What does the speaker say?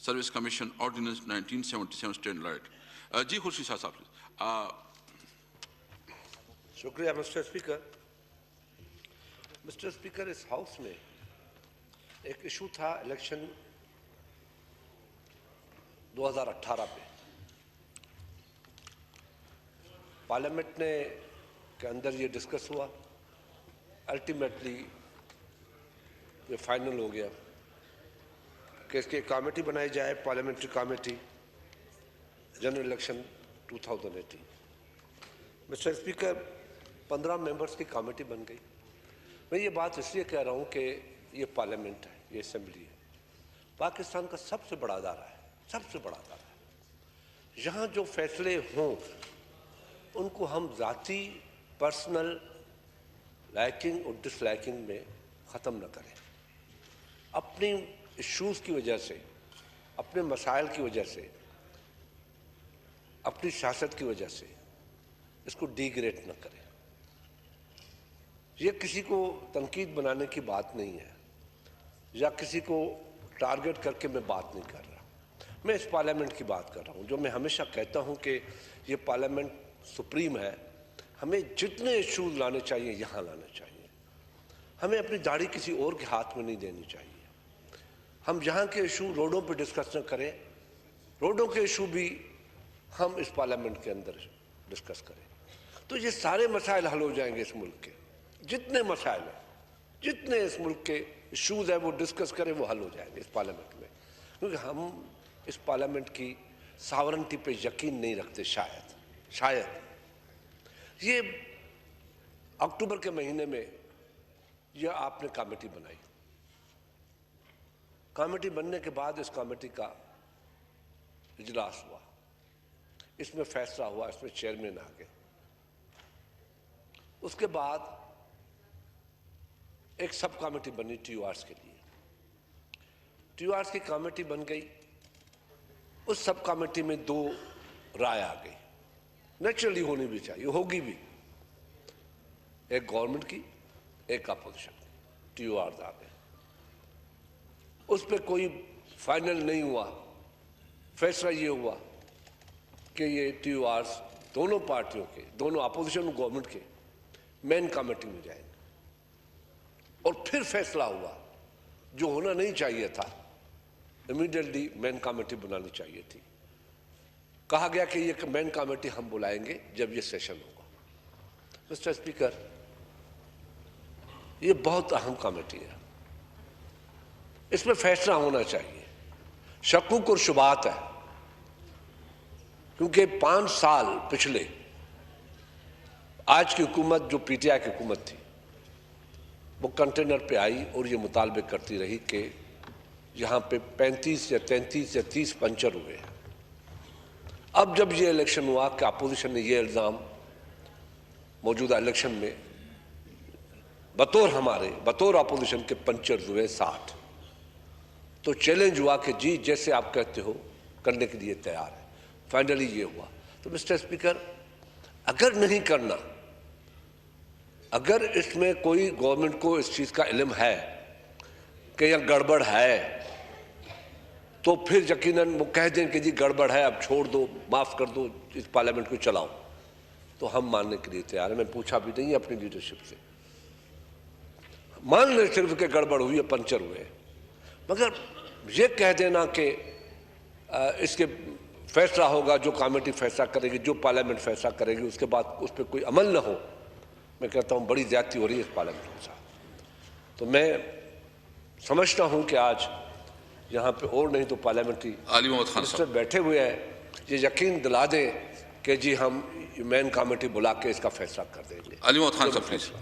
Service Commission Ordinance 1977 stand alert. जी खुर्शीद साहब शुक्रिया mister speaker. Mister speaker, इस हाउस में एक इशू था इलेक्शन 2018 पे। पार्लियामेंट ने के अंदर ये डिस्कस हुआ, अल्टीमेटली ये फाइनल हो गया कि इसकी कमेटी बनाई जाए, parliamentary committee general election 2018। Mister speaker, 15 members की कमेटी बन गई। मैं ये बात इसलिए कह रहा हूँ कि ये पार्लियामेंट है, ये असेंबली है, पाकिस्तान का सबसे बड़ा अदारा है, सबसे बड़ा अदारा है। यहाँ जो फैसले हों उनको हम ज़ाती पर्सनल लाइकिंग और डिसलाइकिंग में ख़त्म न करें। अपनी इश्यूज़ की वजह से, अपने मसाइल की वजह से, अपनी सियासत की वजह से इसको डिग्रेड न करें। ये किसी को तनकीद बनाने की बात नहीं है या किसी को टारगेट करके मैं बात नहीं कर रहा। मैं इस पार्लियामेंट की बात कर रहा हूँ, जो मैं हमेशा कहता हूँ कि ये पार्लियामेंट सुप्रीम है। हमें जितने इश्यूज लाने चाहिए यहाँ लाने चाहिए। हमें अपनी दाढ़ी किसी और के हाथ में नहीं देनी चाहिए। हम यहाँ के इशू रोडों पे डिस्कस न करें, रोडों के इशू भी हम इस पार्लियामेंट के अंदर डिस्कस करें, तो ये सारे मसाइल हल हो जाएंगे। इस मुल्क के जितने मसाइल हैं, जितने इस मुल्क के इशूज़ हैं, वो डिस्कस करें, वो हल हो जाएंगे इस पार्लियामेंट में। क्योंकि हम इस पार्लियामेंट की सावरंटी पे यकीन नहीं रखते। शायद ये अक्टूबर के महीने में यह आपने कमेटी बनाई। कमेटी बनने के बाद इस कमेटी का इजलास हुआ, इसमें फैसला हुआ, इसमें चेयरमैन आ गए। उसके बाद एक सब कमेटी बनी TURs के लिए। TURs की कमेटी बन गई। उस सब कमेटी में 2 राय आ गई, नेचुरली होनी भी चाहिए, होगी भी, एक गवर्नमेंट की, एक अपोजिशन की। TURs आ गए। उस पर कोई फाइनल नहीं हुआ। फैसला ये हुआ कि ये TURs दोनों पार्टियों के, दोनों अपोजिशन और गवर्नमेंट के मेन कमेटी में जाएंगे। और फिर फैसला हुआ, जो होना नहीं चाहिए था, इमीडिएटली मेन कमेटी बनानी चाहिए थी। कहा गया कि ये मेन कमेटी हम बुलाएंगे जब ये सेशन होगा। मिस्टर स्पीकर, ये बहुत अहम कमेटी है, इसमें फैसला होना चाहिए। शक्कुक और शुबात है, क्योंकि 5 साल पिछले आज की हुकूमत, जो PTI की हुकूमत थी, वो कंटेनर पे आई और ये मुतालबे करती रही कि यहाँ पे 35 या 33 या 30 पंचर हुए हैं। अब जब ये इलेक्शन हुआ कि अपोजिशन ने ये इल्ज़ाम मौजूदा इलेक्शन में बतौर अपोजिशन के पंचर हुए 60, तो चैलेंज हुआ कि जी जैसे आप कहते हो करने के लिए तैयार है। फाइनली ये हुआ। तो मिस्टर स्पीकर, अगर नहीं करना, अगर इसमें कोई गवर्नमेंट को इस चीज़ का इल्म है कि यह गड़बड़ है, तो फिर यकीनन वो कह दें कि जी गड़बड़ है, अब छोड़ दो, माफ़ कर दो, इस पार्लियामेंट को चलाओ, तो हम मानने के लिए तैयार हैं। मैं पूछा भी नहीं अपनी लीडरशिप से, मान ले सिर्फ कि गड़बड़ हुई है, पंचर हुए, मगर ये कह देना कि इसके फैसला होगा, जो कमेटी फैसला करेगी, जो पार्लियामेंट फैसला करेगी, उसके बाद उस पर कोई अमल न हो, मैं कहता हूँ बड़ी ज़्यादती हो रही है इस पार्लियामेंट के साथ। तो मैं समझता हूँ कि आज यहाँ पे और नहीं तो पार्लियामेंट्री मिनिस्टर बैठे हुए हैं, ये यकीन दिला दें कि जी हम मेन कमेटी बुला के इसका फैसला कर देंगे। अली मोहम्मद खान साहब प्लीज।